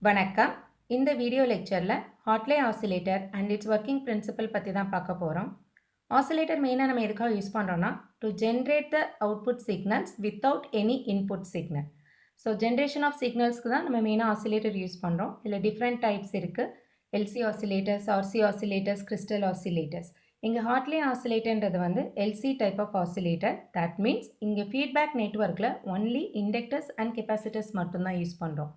வணக்கம். இந்த வீடியோ லெக்சரில் Hartley oscillator and it's working principle பற்றி தான் பார்க்க போகிறோம். ஆசிலேட்டர் மெயினாக நம்ம எதுக்காக யூஸ் பண்ணுறோன்னா to generate the output signals without any input signal. So generation of சிக்னல்ஸ்க்கு தான் நம்ம மெயினாக ஆசிலேட்டர் யூஸ் பண்ணுறோம். இதில் டிஃப்ரெண்ட் டைப்ஸ் இருக்குது. LC oscillators, RC oscillators, crystal oscillators. இங்கே ஹாட்லே ஆசிலேட்டர்ன்றது வந்து LC type of oscillator. That means இங்கே ஃபீட்பேக் நெட்வொர்க்கில் ஒன்லி இண்டக்டர்ஸ் அண்ட் கெப்பாசிட்டர்ஸ் மட்டும்தான் யூஸ் பண்ணுறோம்.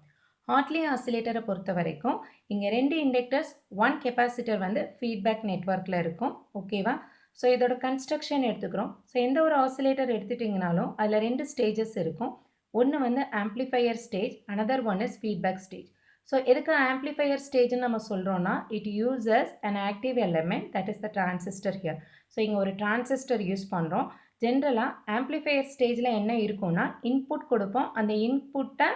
ஹாட்லே ஆசிலேட்டரை பொறுத்த வரைக்கும் இங்கே 2 இண்டக்டர்ஸ் 1 கெப்பாசிட்டர் வந்து ஃபீட்பேக் நெட்வொர்க்கில் இருக்கும். ஓகேவா? ஸோ இதோட கன்ஸ்ட்ரக்ஷன் எடுத்துக்கிறோம். ஸோ எந்த ஒரு ஆசிலேட்டர் எடுத்துட்டிங்கனாலும் அதில் 2 ஸ்டேஜஸ் இருக்கும். ஒன்று வந்து amplifier stage, another one is feedback stage. So எதுக்கு ஆம்ப்ளிஃபையர் ஸ்டேஜ்னு நம்ம சொல்கிறோன்னா it uses an active element that is the transistor here. So இங்கே ஒரு டிரான்சிஸ்டர் யூஸ் பண்ணுறோம். ஜென்ரலாக ஆம்ப்ளிஃபையர் ஸ்டேஜில் என்ன இருக்கும்னா இன்புட் கொடுப்போம். அந்த இன்புட்டை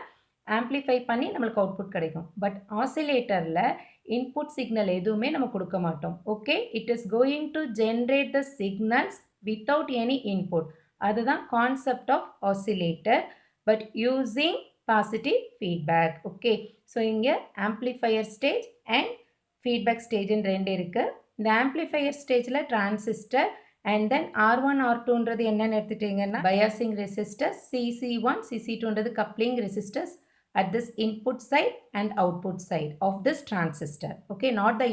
ஆம்ப்ளிஃபை பண்ணி நம்மளுக்கு அவுட்புட் கிடைக்கும். பட் ஆசிலேட்டரில் இன்புட் சிக்னல் எதுவுமே நம்ம கொடுக்க மாட்டோம். Okay, it is going to generate the signals without any input. அதுதான் concept of oscillator, but using positive feedback. Okay, so இங்கே ஆம்ப்ளிஃபையர் ஸ்டேஜ் அண்ட் ஃபீட்பேக் ஸ்டேஜ்னு 2 இருக்குது. இந்த ஆம்ப்ளிஃபையர் ஸ்டேஜில் டிரான்சிஸ்டர் அண்ட் தென் R1 R2ன்றது என்னென்னு எடுத்துட்டிங்கன்னா பயாசிங் ரெசிஸ்டர்ஸ், CC1 CC2ன்றது coupling resistors at this input side and output side of this transistor. Okay, not the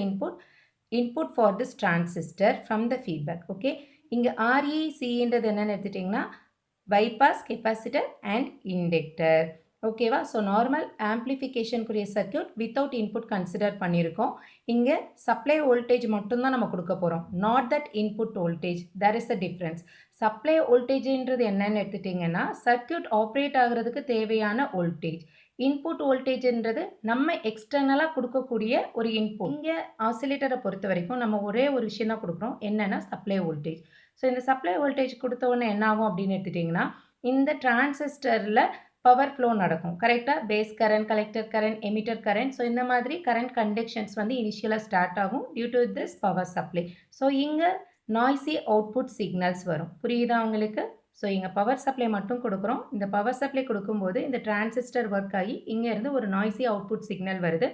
input for this transistor from the feedback. Okay, இங்கே REC ன்றது என்னென்னு எடுத்துட்டிங்கன்னா bypass capacitor and inductor. ஓகேவா? So normal ஆம்ப்ளிஃபிகேஷனுக்குரிய circuit without input consider பண்ணியிருக்கோம். இங்கே supply voltage மட்டும்தான் நம்ம கொடுக்க போகிறோம், not that input voltage. There is a difference. Supply வோல்டேஜ்ன்றது என்னன்னு எடுத்துட்டிங்கன்னா சர்க்கியூட் ஆப்ரேட் ஆகிறதுக்கு தேவையான வோல்டேஜ். இன்புட் வோல்டேஜ்ன்றது நம்ம எக்ஸ்டர்னலாக கொடுக்கக்கூடிய ஒரு இன்புட். இங்கே ஆசிலேட்டரை பொறுத்த வரைக்கும் நம்ம ஒரே ஒரு விஷயம் தான் கொடுக்குறோம், என்னென்னா சப்ளை வோல்டேஜ். ஸோ இந்த சப்ளை வோல்டேஜ் கொடுத்த உடனே என்ன ஆகும் அப்படின்னு எடுத்துட்டிங்கன்னா இந்த டிரான்சிஸ்டரில் பவர் ஃப்ளோ நடக்கும். கரெக்டாக base current, collector current, emitter current. So இந்த மாதிரி கரண்ட் கண்டக்ஷன்ஸ் வந்து இனிஷியலாக ஸ்டார்ட் ஆகும் due to this power supply. So இங்கே நாய்ஸி அவுட்புட் சிக்னல்ஸ் வரும். புரியுதா உங்களுக்கு? ஸோ இங்கே பவர் சப்ளை மட்டும் கொடுக்குறோம். இந்த பவர் சப்ளை கொடுக்கும்போது இந்த டிரான்சிஸ்டர் ஒர்க் ஆகி இங்கேருந்து ஒரு நாய்ஸி அவுட்புட் சிக்னல் வருது.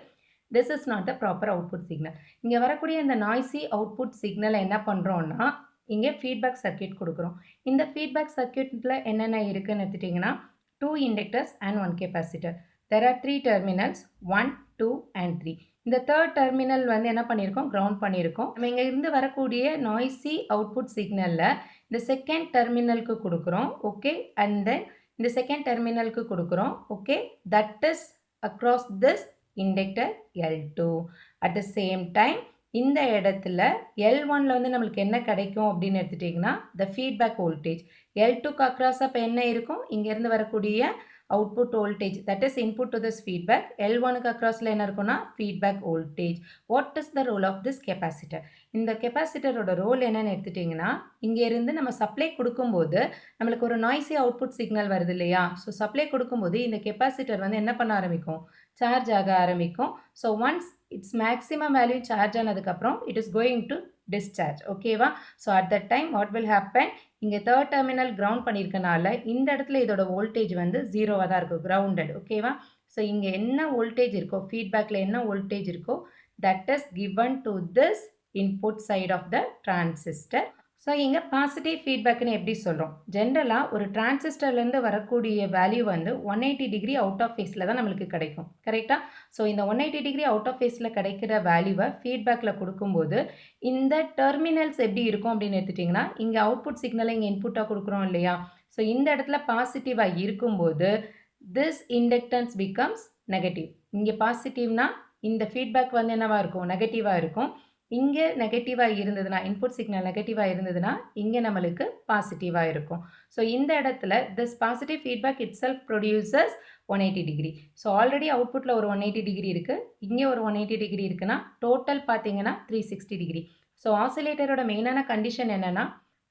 This is not the proper output signal. இங்கே வரக்கூடிய இந்த நாய்ஸி அவுட்புட் சிக்னலை என்ன பண்ணுறோன்னா இங்கே ஃபீட்பேக் சர்க்கியூட் கொடுக்குறோம். இந்த ஃபீட்பேக் சர்க்கியூட்டில் என்னென்ன இருக்குதுன்னு எடுத்துட்டிங்கன்னா 2 inductors and 1 capacitor. There are 3 terminals 1, 2 and 3. இந்த third terminal வந்து என்ன பண்ணியிருக்கோம், கிரவுண்ட் பண்ணியிருக்கோம். நம்ம இங்கே இருந்து வரக்கூடிய நாய்ஸி அவுட்புட் சிக்னலில் இந்த செகண்ட் டெர்மினலுக்கு கொடுக்குறோம். ஓகே, அண்ட் தென் இந்த செகண்ட் டெர்மினலுக்கு கொடுக்குறோம். Okay, that is across this inductor L2. At the same time இந்த இடத்துல L1ல் வந்து நம்மளுக்கு என்ன கிடைக்கும் அப்படின்னு எடுத்துட்டிங்கன்னா த ஃபீட்பேக் வோல்டேஜ். L2க்கு அக்ராஸ் அப்போ என்ன இருக்கும், இங்கேருந்து வரக்கூடிய output voltage that is input to this feedback. L1க்கு அக்ராஸில் என்ன இருக்கும்னா feedback voltage. What is the role of this capacitor? இந்த கெப்பாசிட்டரோட ரோல் என்னென்னு எடுத்துட்டிங்கன்னா இங்கேருந்து நம்ம சப்ளை கொடுக்கும்போது நம்மளுக்கு ஒரு நாய்ஸி அவுட்புட் சிக்னல் வருது இல்லையா? ஸோ சப்ளை கொடுக்கும்போது இந்த கெப்பாசிட்டர் வந்து என்ன பண்ண ஆரம்பிக்கும், சார்ஜ் ஆக ஆரம்பிக்கும். So once it's maximum value charge ஆனதுக்கப்புறம் it is going to discharge. ஓகேவா? So at that time what will happen, இங்கே தேர்ட் டெர்மினல் கிரவுண்ட் பண்ணியிருக்கனால இந்த இடத்துல இதோட வோல்டேஜ் வந்து 0வாக தான் இருக்கும், கிரவுண்டட். ஓகேவா? ஸோ இங்கே என்ன வோல்டேஜ் இருக்கோ, ஃபீட்பேக்கில் என்ன வோல்டேஜ் இருக்கோ that is given to this input side of the transistor. So இங்கே பாசிட்டிவ் ஃபீட்பேக்குன்னு எப்படி சொல்கிறோம், ஜென்ரலாக ஒரு டிரான்சிஸ்டர்லேருந்து வரக்கூடிய வேல்யூ வந்து 180 டிகிரி அவுட் ஆஃப் ஃபேஸில் தான் நம்மளுக்கு கிடைக்கும். கரெக்டாக? ஸோ இந்த 180 டிகிரி அவுட் ஆஃப் ஃபேஸில் கிடைக்கிற வேல்யூவை ஃபீட்பேக்கில் கொடுக்கும்போது இந்த டெர்மினல்ஸ் எப்படி இருக்கும் அப்படின்னு எடுத்துட்டிங்கன்னா இங்கே அவுட்புட் சிக்னலை இங்கே இன்புட்டாக கொடுக்குறோம் இல்லையா? ஸோ இந்த இடத்துல பாசிட்டிவாக இருக்கும்போது திஸ் இண்டக்டன்ஸ் பிகம்ஸ் நெகட்டிவ். இங்கே பாசிட்டிவ்னா இந்த ஃபீட்பேக் வந்து என்னவாக இருக்கும், நெகட்டிவாக இருக்கும். இங்கே நெகட்டிவாக இருந்ததுன்னா, இன்புட் சிக்னல் நெகட்டிவாக இருந்ததுன்னா இங்கே நம்மளுக்கு பாசிட்டிவாக இருக்கும். ஸோ இந்த இடத்துல this positive feedback it self produces 180 degree. So already அவுட்புட்டில் ஒரு 180 டிகிரி இருக்குது, இங்கே ஒரு 180 டிகிரி இருக்குன்னா டோட்டல் பார்த்தீங்கன்னா 360 டிகிரி. ஸோ ஆசிலேட்டரோட மெயினான கண்டிஷன் என்னென்னா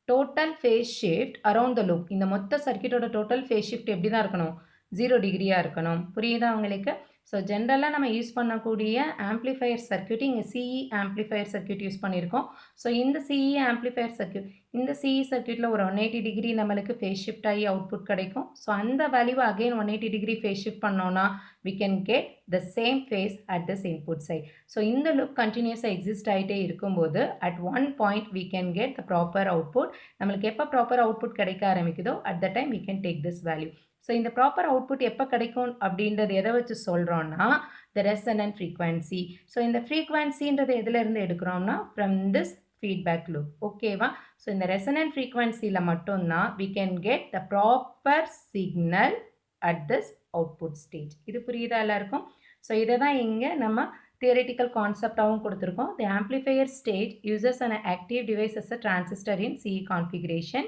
total face shift around the loop. இந்த மொத்த சர்க்கியூட்டோட டோட்டல் ஃபேஸ் ஷிஃப்ட் எப்படி தான் இருக்கணும், 0 டிகிரியாக இருக்கணும். புரியுதா உங்களுக்கு? ஸோ ஜென்ரலாக நம்ம யூஸ் பண்ணக்கூடிய ஆம்ப்ளிஃபையர் சர்க்யூட் இங்கே சிஇ ஆம்ப்ளிஃபையர் சர்க்யூட் யூஸ் பண்ணியிருக்கோம். ஸோ இந்த சிஇ ஆம்ப்ளிஃபையர் சர்க்யூட் இந்த சிஇ சர்க்யூட்டில் ஒரு 180 டிகிரி நம்மளுக்கு ஃபேஸ் ஷிஃப்ட் ஆகி அவுட்புட் கிடைக்கும். ஸோ அந்த வேல்யூவை அகைன் 180 டிகிரி ஃபேஸ் ஷிஃப்ட் பண்ணோன்னா we can get the same phase at this input side. So இந்த லூப் கண்டினியூஸாக எக்ஸிஸ்ட் ஆகிட்டே இருக்கும்போது at one point we can get the proper output. நம்மளுக்கு எப்போ ப்ராப்பர் அவுட்புட் கிடைக்க ஆரம்பிக்குதோ at that time we can take this value. So இந்த proper output எப்போ கிடைக்கும் அப்படின்றது எதை வச்சு சொல்கிறோன்னா the resonant frequency. ஸோ இந்த ஃப்ரீக்வன்சின்றது எதுலேருந்து எடுக்கிறோம்னா from this feedback loop. ஓகேவா? ஸோ இந்த resonant frequencyல மட்டும்தான் we can get the proper signal at this output stage. இது புரியுதா எல்லாருக்கும்? ஸோ இதை தான் இங்கே நம்ம theoretical conceptவும் கொடுத்துருக்கோம். The amplifier stage uses an active device as a transistor in CE configuration.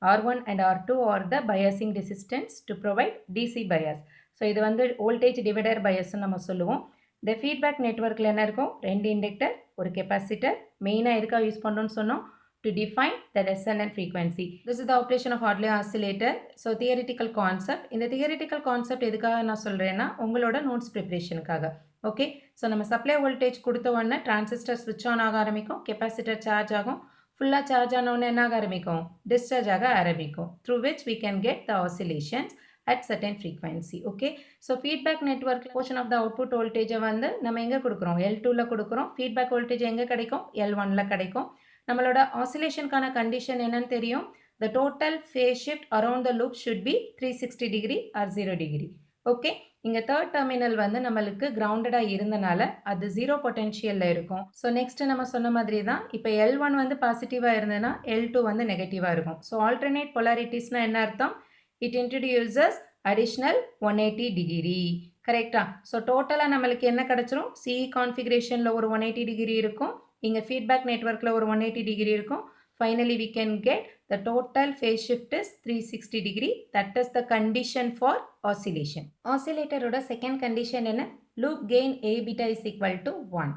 R1 and R2 are the biasing resistance to provide DC bias. So இது வந்து voltage divider bias நம்ம சொல்லுவோம். இந்த ஃபீட்பேக் நெட்வொர்க்கில் என்ன இருக்கும்? 2 இண்டக்டர், ஒரு கெப்பாசிட்டர். மெயினாக எதுக்காக யூஸ் பண்ணணும்னு சொன்னோம்? To define the resonant frequency. This is the operation of Hartley oscillator. So theoretical concept. இந்த theoretical concept எதுக்காக நான் சொல்கிறேன்னா உங்களோட நோட்ஸ் ப்ரிப்ரேஷனுக்காக. ஓகே, ஸோ நம்ம சப்ளை வோல்டேஜ் கொடுத்த உடனே டிரான்சிஸ்டர் ஸ்விட்ச் ஆன் ஆக ஆரம்பிக்கும், கெப்பாசிட்டர் சார்ஜ் ஆகும், ஃபுல்லாக சார்ஜ் ஆனவுடனே என்ன ஆக ஆரம்பிக்கும்? டிஸ்சார்ஜ் ஆக ஆரம்பிக்கும். Through which we can get the oscillations at certain frequency. Okay, so feedback network portion of the output voltage வந்து நம்ம எங்கே கொடுக்குறோம்? L2ல கொடுக்குறோம். feedback voltage எங்கே கிடைக்கும்? L1ல கிடைக்கும். நம்மளோட ஆசிலேஷனுக்கான கண்டிஷன் என்னன்னு தெரியும்? The total phase shift around the loop should be 360 degree or 0 degree. Okay, இங்கே தேர்ட் டெர்மினல் வந்து நம்மளுக்கு கிரவுண்டடாக இருந்தனால அது 0 பொட்டென்ஷியலில் இருக்கும். ஸோ நெக்ஸ்ட் நம்ம சொன்ன மாதிரி தான் இப்போ L1 வந்து பாசிட்டிவாக இருந்ததுன்னா L2 வந்து நெகட்டிவாக இருக்கும். ஸோ ஆல்டர்னேட் பொலாரிட்டிஸ்னால் என்ன அர்த்தம்? It introduces additional 180 degree. கரெக்டா? ஸோ டோட்டலாக நம்மளுக்கு என்ன கிடச்சிரும்? சிஇ கான்ஃபிகரேஷனில் ஒரு 180 டிகிரி இருக்கும், இங்கே ஃபீட்பேக் நெட்வொர்க்கில் ஒரு 180 டிகிரி இருக்கும். Finally we can get the total phase shift is 360 degree. That is the condition for oscillation. Oscillator oda second condition என்ன? Loop gain A beta is equal to 1.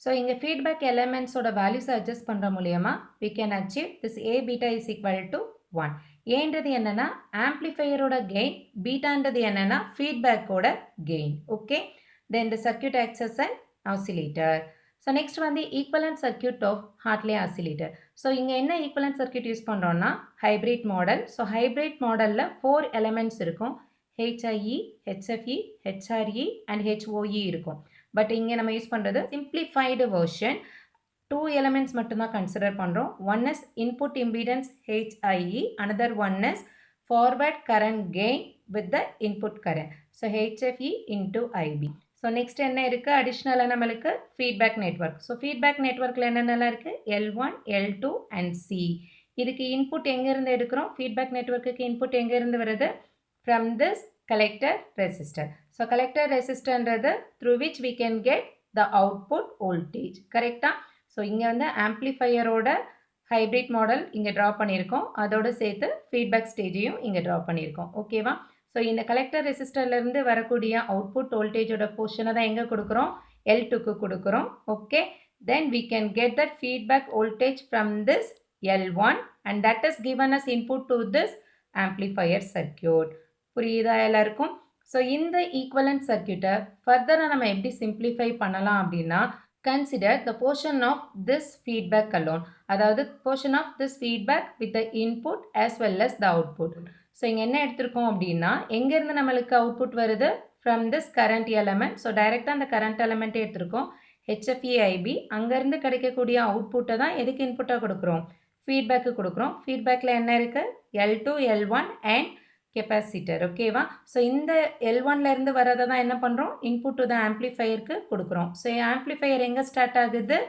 So இங்க feedback elements oda values adjust பண்ற மூலியமா we can achieve this A beta is equal to 1. ஏன்றது என்னன்னா amplifier oda gain, beta ன்றது என்னன்னா feedback oda gain. Okay, then the circuit acts as an oscillator. So next வந்து equivalent circuit of Hartley oscillator. So இங்க என்ன equivalent circuit use பண்ணுறோம்னா hybrid model. So hybrid modelல 4 elements இருக்கும். HIE, HFE, HRE and HOE இருக்கும். But இங்கே நம்ம use பண்ணுறது simplified version. 2 elements மட்டும்தான் கன்சிடர் பண்ணுறோம். One is input impedance HIE, another one is forward current gain with the input current. So HFE into IB. So next என்ன இருக்குது? அடிஷ்னலாக நம்மளுக்கு ஃபீட்பேக் நெட்வொர்க். ஸோ ஃபீட்பேக் நெட்வொர்க்கில் என்னென்னலாம் இருக்குது? L1, L2 and C. இதுக்கு இன்புட் எங்கேருந்து எடுக்கிறோம்? ஃபீட்பேக் நெட்வொர்க்குக்கு இன்புட் எங்கேருந்து வருது? From this collector resistor. So collector ரெசிஸ்டர்ன்றது through which we can get the output voltage. கரெக்டாக? ஸோ இங்கே வந்து ஆம்ப்ளிஃபையரோட ஹைப்ரிட் மாடல் இங்கே ட்ரா பண்ணியிருக்கோம், அதோடு சேர்த்து ஃபீட்பேக் ஸ்டேஜையும் இங்கே ட்ரா பண்ணியிருக்கோம். ஓகேவா? ஸோ இந்த கலெக்டர் ரெசிஸ்டர்லேருந்து வரக்கூடிய அவுட்புட் வோல்டேஜோட போர்ஷனை தான் எங்கே கொடுக்குறோம்? L2க்கு கொடுக்குறோம். Okay, then we can get that feedback voltage from this L1 and that is given as input to this amplifier circuit. புரியுதா எல்லாருக்கும்? ஸோ இந்த ஈக்குவலண்ட் சர்க்யூட்டை ஃபர்தராக நம்ம எப்படி சிம்பிளிஃபை பண்ணலாம் அப்படின்னா consider the portion of this feedback alone. அதாவது portion of this feedback with the input as well as the output. So இங்கே என்ன எடுத்திருக்கோம் அப்படின்னா எங்கேருந்து நம்மளுக்கு அவுட்புட் வருது? From this current element. So டைரெக்டாக அந்த கரண்ட் எலமெண்ட்டே எடுத்திருக்கோம். HFE-IB. அங்கேருந்து கிடைக்கக்கூடிய அவுட்புட்டை தான் எதுக்கு இன்புட்டாக கொடுக்குறோம்? ஃபீட்பேக்கு கொடுக்குறோம். ஃபீட்பேக்கில் என்ன இருக்குது? L2, L1 and capacitor. ஓகேவா? ஸோ இந்த L1லேருந்து வரதை தான் என்ன பண்ணுறோம்? இன்புட் டு த ஆம்ப்ளிஃபையருக்கு கொடுக்குறோம். ஸோ ஆம்ப்ளிஃபையர் எங்கே ஸ்டார்ட் ஆகுது?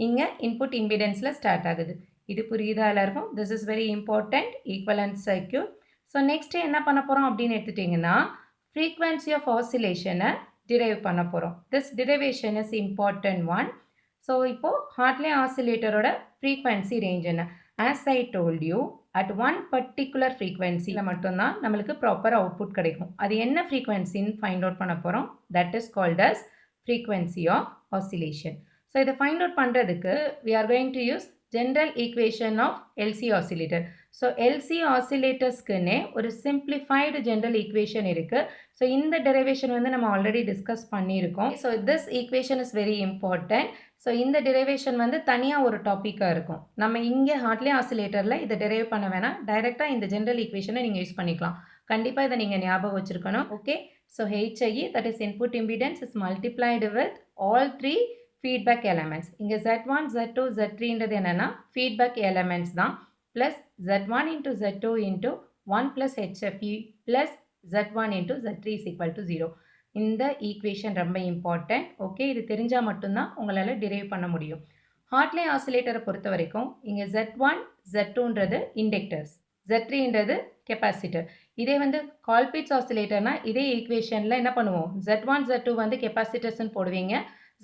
இங்கே இன்புட் இம்பிடன்ஸில் ஸ்டார்ட் ஆகுது. இது புரியுதா எல்லாருக்கும்? This is very important equivalent circuit. So next என்ன பண்ண போகிறோம் அப்படின்னு எடுத்துட்டிங்கன்னா ஃப்ரீக்வன்சி ஆஃப் ஆசிலேஷனை டிரைவ் பண்ண போகிறோம். This derivation is important one. So இப்போது ஹார்ட்லி ஆசிலேட்டரோட ஃப்ரீக்வன்சி ரேஞ்ச் என்ன? As I told you at one particular ஃப்ரீக்வன்சியில் மட்டும்தான் நம்மளுக்கு ப்ராப்பர் அவுட்புட் கிடைக்கும். அது என்ன ஃப்ரீக்வன்சின்னு ஃபைண்ட் அவுட் பண்ண போகிறோம். That is called as frequency of oscillation. So இதை ஃபைண்ட் அவுட் பண்ணுறதுக்கு we are going to use general equation of LC oscillator. So LC ஆசிலேட்டர்ஸ்க்குன்னே ஒரு சிம்பிளிஃபைடு ஜென்ரல் ஈக்குவேஷன் இருக்குது. ஸோ இந்த டெரிவேஷன் வந்து நம்ம ஆல்ரெடி டிஸ்கஸ் பண்ணியிருக்கோம். So this equation is very important. So இந்த டெரிவேஷன் வந்து தனியாக ஒரு டாப்பிக்காக இருக்கும். நம்ம இங்கே ஹார்ட்லி ஆசிலேட்டரில் இதை டெரைவ் பண்ண வேணாம், டைரெக்டாக இந்த ஜென்ரல் ஈக்குவேஷனை நீங்கள் யூஸ் பண்ணிக்கலாம். கண்டிப்பாக இதை நீங்கள் ஞாபகம் வச்சுருக்கணும். Okay, so HIE, that is input impedance, is multiplied with all three feedback elements. இங்கே Z1, Z2, Z3ன்றது என்னென்னா feedback elements தான், plus Z1 into Z2 into 1 plus HFE plus Z1 into Z3 is equal to 0. இந்த equation ரொம்ப important. Okay, இது தெரிஞ்சால் மட்டும்தான் உங்களால் drive பண்ண முடியும். ஹார்ட்லி ஆசிலேட்டரை பொறுத்த வரைக்கும் இங்கே Z1, Z2ன்றது இண்டக்டர்ஸ், Z3ன்றது கெப்பாசிட்டர். இதே வந்து கால்பிட்ஸ் ஆசிலேட்டர்னா இதே ஈக்குவேஷனில் என்ன பண்ணுவோம், Z1, Z2 வந்து கெப்பாசிட்டர்ஸ்ன்னு போடுவீங்க,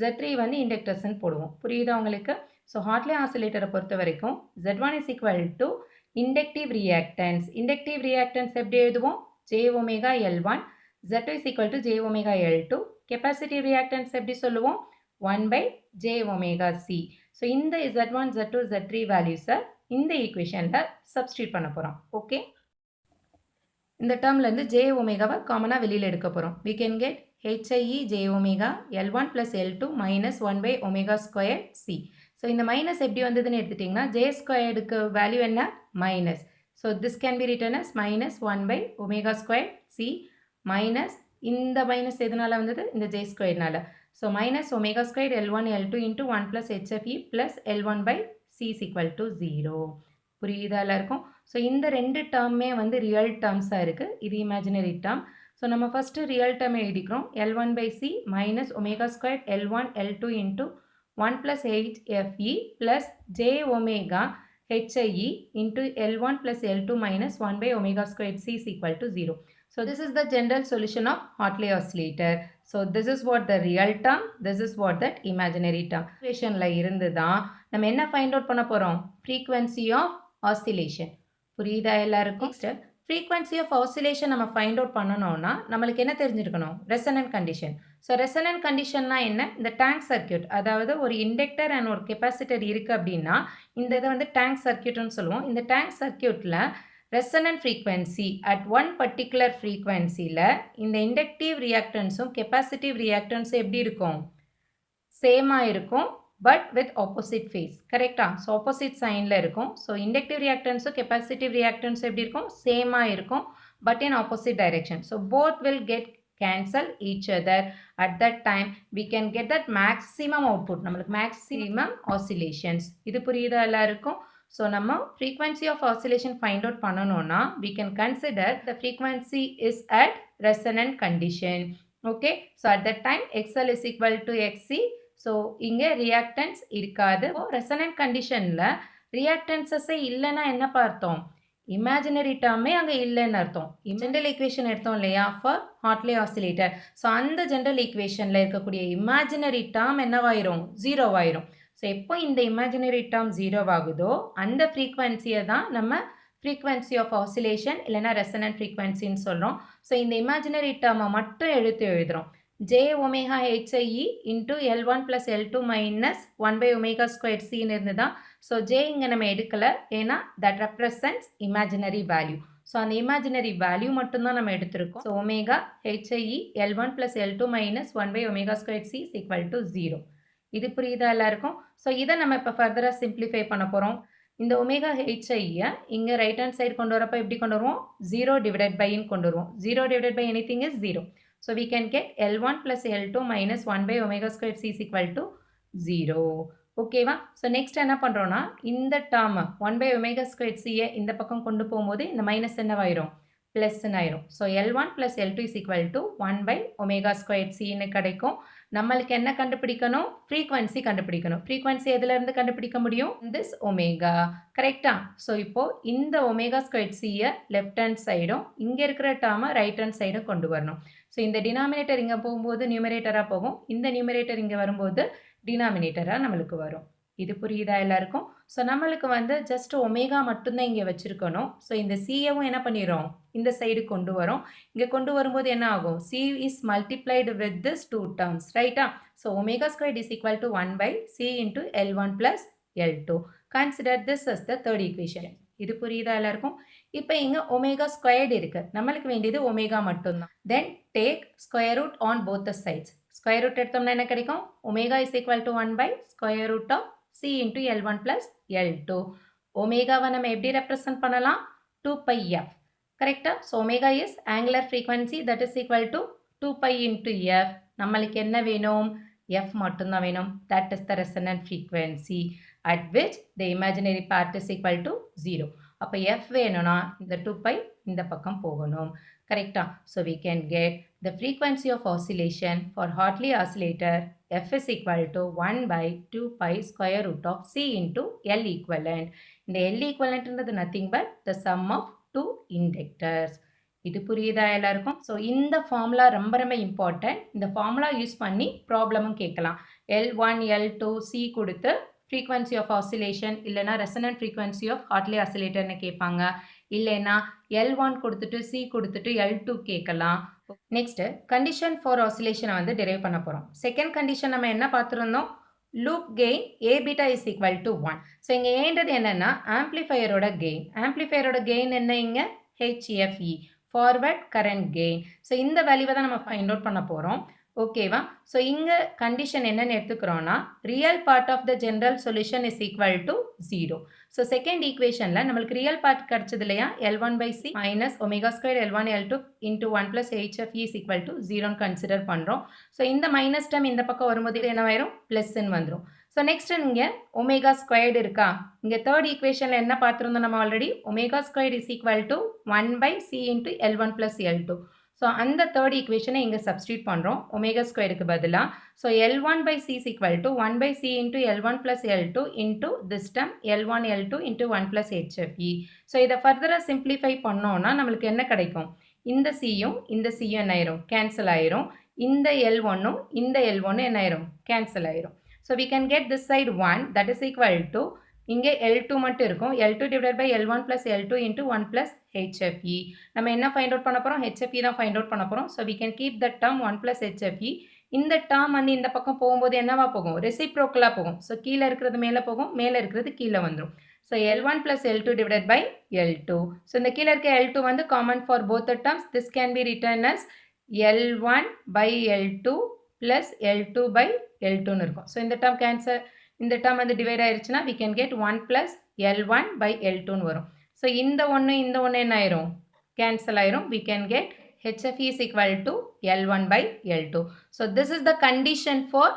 Z3 வந்து இண்டக்டர்ஸ்ன்னு போடுவோம். புரியுதா உங்களுக்கு? ஸோ ஹார்ட்லி ஆசிலேட்டரை பொறுத்த வரைக்கும் Z1 is equal to inductive reactance. Inductive reactance எப்படி எழுதுவோம், J omega L1. Z2 is equal to J omega L2. Capacitive reactance எப்படி சொல்லுவோம், 1 by J omega C. So இந்த Z1, Z2, Z3 வேல்யூஸை இந்த ஈக்குவேஷனில் சப்ஸ்டியூட் பண்ண போகிறோம். ஓகே, இந்த டேர்ம்லேருந்து J ஒமேகாவை காமனாக வெளியில் எடுக்க போகிறோம். We can get HIE J omega L1 plus L2 minus 1 by omega square C. So இந்த மைனஸ் எப்படி வந்ததுன்னு எடுத்துட்டிங்கன்னா J ஸ்கொயர்டுக்கு வேல்யூ என்ன, minus. So this can be written as minus 1 by omega square C minus இந்த minus எதனால வந்தது, இந்த J ஸ்கொயர்னால. So minus omega square L1 L2 into 1 plus HFE plus L1 by C is equal to 0. புரியுதா எல்லாருக்கும்? So இந்த ரெண்டு டேர்மே வந்து ரியல் டேர்ம்ஸாக இருக்குது, இது இமேஜினரி டேர்ம். ஸோ நம்ம ஃபஸ்ட்டு ரியல் டேர்ம் எழுதிக்கிறோம், L1 by C minus omega square L1 L2 into 1 plus HFE plus J omega HIE into L1 plus L2 minus 1 by omega squared C is equal to 0. So this is the general solution of Hartley oscillator. So this is what the real term, this is what that imaginary term. Equationல இருந்து தான் நம்ம என்ன find out பண்ண போறோம், frequency of oscillation. புரியுதா எல்லாருக்கும்? Next, frequency of oscillation நம்ம find out பண்ணணும்னா நம்மளுக்கு என்ன தெரிஞ்சிருக்கணும், resonant condition. ஸோ ரெசனன்ட் கண்டிஷன்னா என்ன, இந்த டேங்க் சர்க்கியூட், அதாவது ஒரு இண்டக்டர் அண்ட் ஒரு கெப்பாசிட்டர் இருக்குது அப்படின்னா இந்த இதை வந்து டேங்க் சர்க்கியூட்னு சொல்லுவோம். இந்த டேங்க் சர்க்கியூட்டில் resonant frequency at one particular ஃப்ரீக்வன்சியில் இந்த இண்டக்டிவ் ரியாக்டன்ஸும் கெப்பாசிட்டிவ் ரியாக்டன்ஸும் எப்படி இருக்கும், சேமாக இருக்கும், பட் வித் ஆப்போசிட் ஃபேஸ். கரெக்டாக? ஸோ ஆப்போசிட் சைனில் இருக்கும். ஸோ இண்டக்டிவ் ரியாக்டன்ஸும் கெப்பாசிட்டிவ் ரியாக்டன்ஸும் எப்படி இருக்கும், சேமாக இருக்கும், but in opposite direction. So both will get cancel each other. At that time we can get that maximum output, நம்மளுக்கு maximum oscillations. இது புரியுதா எல்லாருக்கும்? ஸோ நம்ம frequency of oscillation find out பண்ணணும்னா we can consider the frequency is at resonant condition. Okay, so at that time XL is equal to XC. So இங்கே reactance இருக்காது. resonant conditionல reactances இல்லைன்னா என்ன பார்த்தோம், இமேஜினரி டேர்மே அங்கே இல்லைன்னு அர்த்தம். ஜென்ரல் ஈக்குவேஷன் எடுத்தோம் இல்லையா ஃபார் ஹார்ட்லி ஆசிலேட்டர். ஸோ அந்த ஜென்ரல் ஈக்குவேஷனில் இருக்கக்கூடிய இமேஜினரி டேர்ம் என்னவாயிரும், ஜீரோவாயிரும். ஸோ எப்போ இந்த இமேஜினரி டேர்ம் ஜீரோவாகுதோ அந்த ஃப்ரீக்வன்சியை தான் நம்ம ஃப்ரீக்வன்சி ஆஃப் ஆசிலேஷன் இல்லைனா ரெசனன்ட் ஃப்ரீக்வன்சின்னு சொல்கிறோம். ஸோ இந்த இமேஜினரி டேர்மை மட்டும் எடுத்து எழுதுகிறோம், J omega HIE into L1 plus L2 minus 1 by omega squared C இருந்துதான். ஸோ J இங்கே நம்ம எடுக்கலை, ஏன்னா that represents imaginary value. So அந்த imaginary value மட்டும்தான் நம்ம எடுத்திருக்கோம். So omega HIE L1 plus L2 minus 1 by omega squared C is equal to 0. இது புரியுதா எல்லாருக்கும்? ஸோ இதை நம்ம இப்போ ஃபர்தராக சிம்பிளிஃபை பண்ண போகிறோம். இந்த ஒமேகா HIயை இங்கே ரைட் ஹேண்ட் சைடு கொண்டு வரப்போ எப்படி கொண்டு வருவோம், 0 டிவைடட் பைன்னு கொண்டு வருவோம். 0 divided by anything is 0. So we can get L1 plus L2 minus 1 by omega squared C is equal to 0. ஓகேவா? ஸோ நெக்ஸ்ட் என்ன பண்ணுறோன்னா இந்த term 1 by omega squared C இந்த பக்கம் கொண்டு போகும்போது இந்த மைனஸ் என்னவாயிரும், ப்ளஸ்ன்னு ஆயிரும். So L1 plus L2 is equal to 1 by omega squared Cன்னு கிடைக்கும். நம்மளுக்கு என்ன கண்டுபிடிக்கணும், ஃப்ரீக்வன்சி கண்டுபிடிக்கணும். ஃப்ரீக்வன்சி எதுலேருந்து கண்டுபிடிக்க முடியும், திஸ் ஒமேகா. கரெக்டா? ஸோ இப்போது இந்த ஒமேகா ஸ்கொயர்ட் சியை லெஃப்ட் ஹேண்ட் சைடும் இங்கே இருக்கிற டேர்மை ரைட் ஹேண்ட் சைடும் கொண்டு வரணும். ஸோ இந்த டினாமினேட்டர் இங்கே போகும்போது நியூமரேட்டராக போகும், இந்த நியூமரேட்டர் இங்கே வரும்போது டினாமினேட்டராக நம்மளுக்கு வரும். இது புரியுதா எல்லாருக்கும்? ஸோ நம்மளுக்கு வந்து ஜஸ்ட் ஒமேகா மட்டும்தான் இங்கே வச்சுருக்கணும். ஸோ இந்த சிஏவும் என்ன பண்ணிடும், இந்த சைடு கொண்டு வரும். இங்கே கொண்டு வரும்போது என்ன ஆகும், C is multiplied with this two terms, ரைட்டா? So omega squared is equal to 1 by C into L1 plus L2. Consider this as the third equation. இது புரியுதா எல்லாருக்கும்? இப்போ இங்க ஒமேகா ஸ்கொயர்டு இருக்கு. நம்மளுக்கு வேண்டியது ஒமேகா மட்டும்தான். Then take square root on both the sides. Square root எடுத்தோம்னா என்ன கிடைக்கும்? Omega is equal to 1 by square root of C into L1 plus L2. ஒமேகாவை நம்ம எப்படி ரெப்ரசன்ட் பண்ணலாம்? 2 பை எஃப். கரெக்டா? So omega is angular frequency that is equal to 2 pi into F. நம்மளுக்கு என்ன வேணும்? F மட்டும்தான் வேணும். That is the resonant frequency at which the imaginary part is equal to 0. அப்போ F வேணும்னா இந்த 2 பை இந்த பக்கம் போகணும். கரெக்டா? So we can get the frequency of oscillation for Hartley oscillator F is equal to 1 by 2 pi square root of C into L equivalent. இந்த L equivalent is nothing but the sum of two inductors. இது புரியுதா எல்லாருக்கும்? So இந்த formula ரொம்ப ரொம்ப important. இந்த formula use பண்ணி ப்ராப்ளமும் கேட்கலாம். L1 L2 C கொடுத்து ஃப்ரீக்வன்சி ஆஃப் ஆசிலேஷன் இல்லைனா ரெசனன்ட் ஃப்ரீக்வன்சி ஆஃப் ஹார்ட்லி ஆசிலேட்டர்னு கேட்பாங்க. இல்லைனா L1 கொடுத்துட்டு C கொடுத்துட்டு L2 கேட்கலாம். நெக்ஸ்ட் கண்டிஷன் ஃபார் ஆசிலேஷனை வந்து டிரைவ் பண்ண போகிறோம். செகண்ட் கண்டிஷன் நம்ம என்ன பார்த்துருந்தோம்? Loop gain A beta is equal to 1. So இங்கே ஏன்றது என்னென்னா ஆம்ப்ளிஃபையரோட கெயின். ஆம்ப்ளிஃபையரோட கெயின் என்ன இங்கே? HFE. Forward current gain. So இந்த வேல்யூவை தான் நம்ம ஃபைண்ட் அவுட் பண்ண போகிறோம். ஓகேவா? ஸோ இங்கே கண்டிஷன் என்னென்னு எடுத்துக்கிறோன்னா real part of the general solution is equal to 0. So second ஈக்குவேஷனில் நம்மளுக்கு ரியல் பார்ட் கிடச்சது இல்லையா? L1 by C minus omega square L1 L2 into 1 plus HFE is equal to 0ன்னு கன்சிடர் பண்ணுறோம். ஸோ இந்த மைனஸ் டம் இந்த பக்கம் வரும்போது இது என்ன ஆயிரும்? ப்ளஸ்ன்னு வந்துடும். ஸோ நெக்ஸ்ட் இங்கே ஒமேகா ஸ்கொயர்டு இருக்கா? இங்கே தேர்ட் ஈக்குவேஷனில் என்ன பார்த்துருந்தோம் நம்ம already? Omega squared is equal to 1 by C into L1 plus L2. So அந்த தேர்ட் ஈக்குவேஷனை இங்கே சப்ஸ்டியூட் பண்ணுறோம் ஒமேகா ஸ்கொயருக்கு பதிலாக. So L1 by C is equal to 1 by C into L1 plus L2 into this term L1 L2 into 1 plus HFE. So இதை ஃபர்தராக simplify பண்ணோன்னா நம்மளுக்கு என்ன கிடைக்கும்? இந்த சியும் இந்த சியும் என்ன ஆயிரும்? கேன்சல் ஆயிரும். இந்த L1ம் இந்த L1ம் என்ன ஆயிரும்? கேன்சல் ஆயிரும். So we can get this side 1 that is equal to இங்கே L2 மட்டும் இருக்கும். L2 divided by L1 plus L2 into 1 plus HFE. நம்ம என்ன ஃபைண்ட் அவுட் பண்ண போகிறோம்? HFE தான் ஃபைண்ட் அவுட் பண்ண போகிறோம். So we can keep that term 1 plus HFE. இந்த டேர்ம் வந்து இந்த பக்கம் போகும்போது என்னவா போகும்? ரெசிப்ரோக்கலாக போகும். ஸோ கீழே இருக்கிறது மேலே போகும், மேலே இருக்கிறது கீழே வந்துடும். So L1 plus L2 divided by L2. So இந்த கீழே இருக்க L2 வந்து common for both the terms. This can be written as L1 by L2 plus L2 by L2ன்னு இருக்கும். ஸோ இந்த டேர்ம் கேன்சல், இந்த டேர்ம் வந்து டிவைட் ஆயிடுச்சுன்னா we can get 1 plus L1 by L2ன்னு வரும். ஸோ இந்த ஒன்று என்ன ஆயிரும்? கேன்சல் ஆயிரும். we can get HFE is equal to L1 by L2. So this is the condition for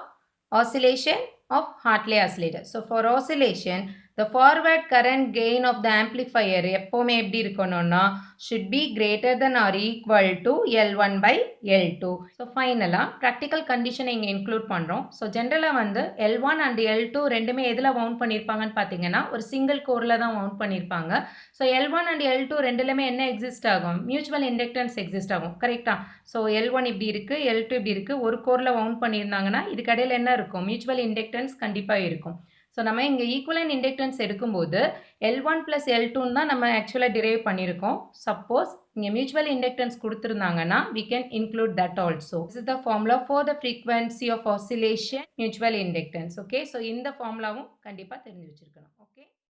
oscillation of Hartley oscillator. So for oscillation, the forward current gain of the amplifier எப்போமே எப்படி இருக்கணும்னா should be greater than or equal to L1 by L2. So finally practical condition இங்க include பண்றோம். So generally வந்து L1 and L2 ரெண்டுமே எதில் wound பண்ணியிருப்பாங்கன்னு பார்த்தீங்கன்னா ஒரு சிங்கிள் கோரில் தான் wound பண்ணியிருப்பாங்க. So L1 and L2 ரெண்டுலையுமே என்ன எக்ஸிஸ்ட் ஆகும்? மியூச்சுவல் இண்டக்டன்ஸ் எக்ஸிஸ்ட் ஆகும். கரெக்டா? ஸோ L1 இப்படி இருக்குது, L2 இப்படி இருக்குது. ஒரு கோரில் wound பண்ணியிருந்தாங்கன்னா இதுக்கு இடையில என்ன இருக்கும்? மியூச்சுவல் இண்டக்டன்ஸ் கண்டிப்பாக இருக்கும். ஸோ நம்ம இங்கே ஈக்குவலன்ட் இண்டக்டன்ஸ் எடுக்கும்போது L1 plus L2 தான் நம்ம ஆக்சுவலாக டிரைவ் பண்ணியிருக்கோம். சப்போஸ் இங்கே மியூச்சுவல் இண்டக்டன்ஸ் கொடுத்துருந்தாங்கன்னா we can include that also. This is the formula for the frequency of oscillation mutual inductance. Okay, so இந்த ஃபார்முலாவும் கண்டிப்பாக தெரிஞ்சு வச்சுருக்கணும்.